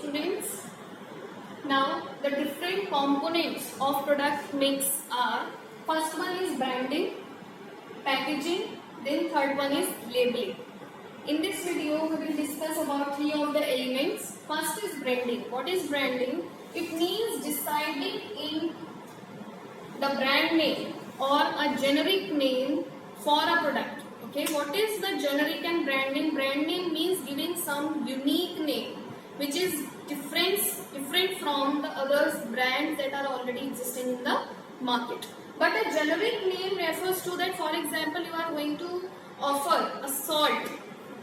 students. Now the different components of product mix are, first one is branding, packaging, then third one is labeling. In this video we will discuss about three of the elements. First is branding. What is branding? It means deciding in the brand name or a generic name for a product. Okay, what is the generic and brand name? Brand name means giving some unique name which is different from the other brands that are already existing in the market. But a generic name refers to that, for example, you are going to offer a salt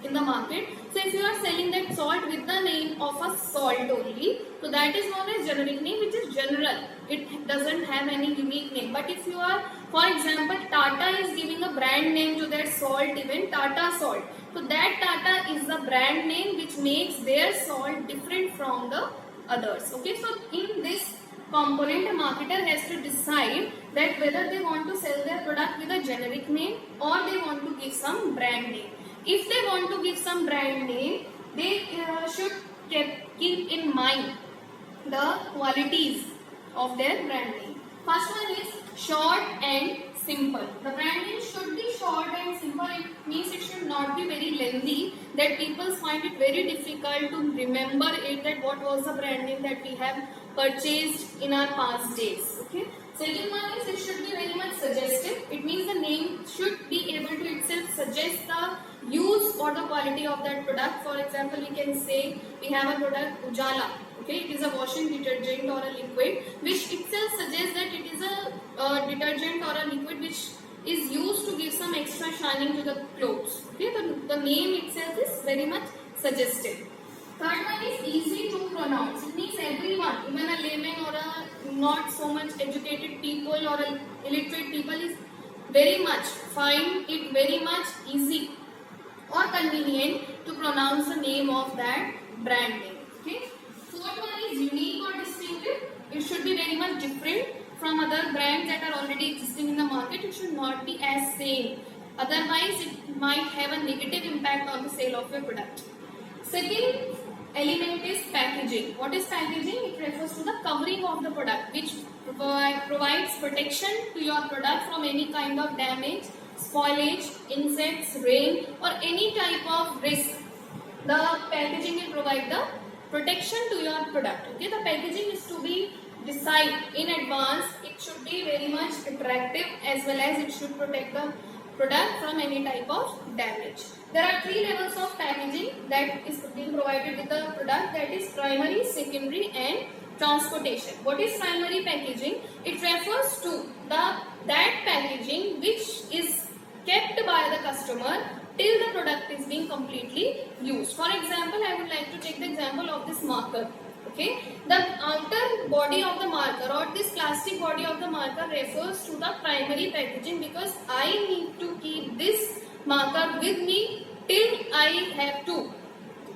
in the market. So if you are selling that salt with the name of a salt only, so that is known as generic name, which is general. It doesn't have any unique name. But if you are, for example, Tata is giving a brand name to their salt, even Tata salt. So that Tata is the brand name which makes their salt different from the others. Okay, so in this component, a marketer has to decide that whether they want to sell their product with a generic name or they want to give some brand name. If they want to give some brand name, they should keep in mind the qualities of their brand name. First one is short and simple. The brand name should be short and simple. It means it should not be very lengthy that people find it very difficult to remember it, that what was the brand name that we have purchased in our past days. Okay. Second one is it should be very much suggestive. It means the name should be able to itself suggest the use or the quality of that product. For example, we can say we have a product Ujala. Okay, it is a washing detergent or a liquid which itself suggests that it is a detergent or a liquid which is used to give some extra shining to the clothes. Okay, the name itself is very much suggestive. Third one is easy to pronounce. It means everyone, even a layman or a not so much educated people or a illiterate people is very much find it very much easy or convenient to pronounce the name of that brand name. Okay. Fourth one is unique or distinctive. It should be very much different from other brands that are already existing in the market. It should not be as same. Otherwise, it might have a negative impact on the sale of your product. Second element is packaging. What is packaging? It refers to the covering of the product, which provides protection to your product from any kind of damage, spoilage, insects, rain or any type of risk. The packaging will provide the protection to your product. Okay, the packaging is to be decided in advance. It should be very much attractive as well as it should protect the product from any type of damage. There are three levels of packaging that is being provided with the product, that is primary, secondary and transportation. What is primary packaging? It refers to that packaging which is kept by the customer till the product is being completely used. For example, I would like to take the example of this marker. Okay, the outer body of the marker or this plastic body of the marker refers to the primary packaging, because I need to keep this marker with me till I have to,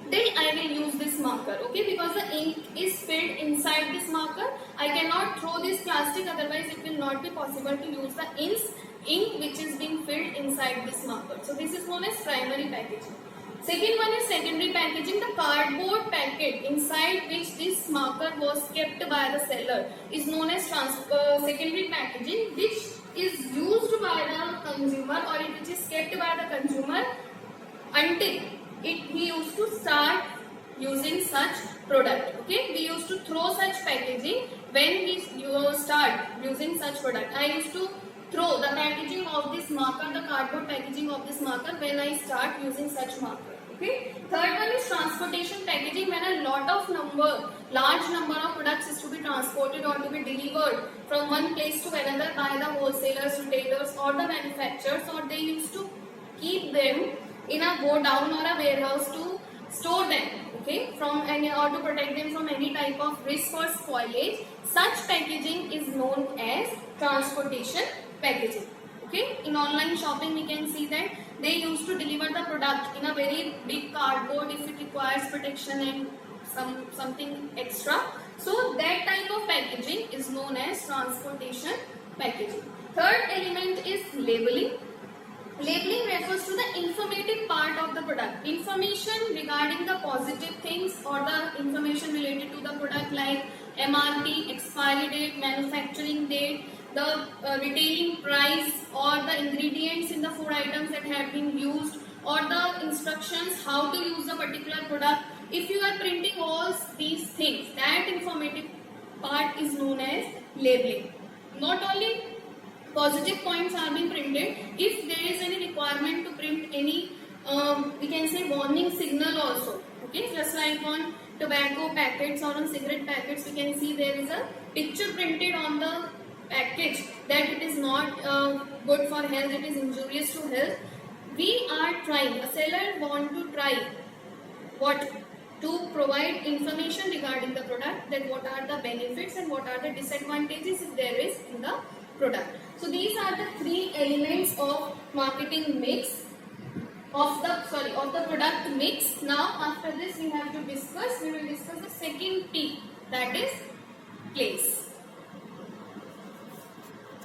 till I will use this marker. Okay, because the ink is filled inside this marker, I cannot throw this plastic, otherwise it will not be possible to use the ink which is being filled inside this marker. So this is known as primary packaging. Second one is secondary packaging. The cardboard packet inside which this marker was kept by the seller is known as secondary packaging, which is used by the consumer or which is kept by the consumer until he used to start using such product. Okay, we used to throw such packaging when we start using such product. I used to throw the packaging of this marker, the cardboard packaging of this marker, when I start using such marker. Okay. Third one is transportation packaging, when a large number of products is to be transported or to be delivered from one place to another by the wholesalers, retailers or the manufacturers, or they used to keep them in a go down or a warehouse to store them. Okay, from any or to protect them from any type of risk or spoilage. Such packaging is known as transportation packaging. Okay, in online shopping we can see that they used to deliver the product in a very big cardboard if it requires protection and something extra. So that type of packaging is known as transportation packaging. Third element is labeling. Labeling refers to the informative part of the product. Information regarding the positive things or the information related like MRP, expiry date, manufacturing date, the retailing price, or the ingredients in the food items that have been used, or the instructions how to use the particular product. If you are printing all these things, that informative part is known as labeling. Not only positive points are being printed, if there is any requirement to print any we can say warning signal also. Okay, just like on tobacco packets or on cigarette packets, we can see there is a picture printed on the package that it is not good for health, it is injurious to health. We are trying, a seller want to try what, to provide information regarding the product, that what are the benefits and what are the disadvantages if there is in the product. So these are the three elements of marketing mix of the product mix. Now after this we will discuss the second P, that is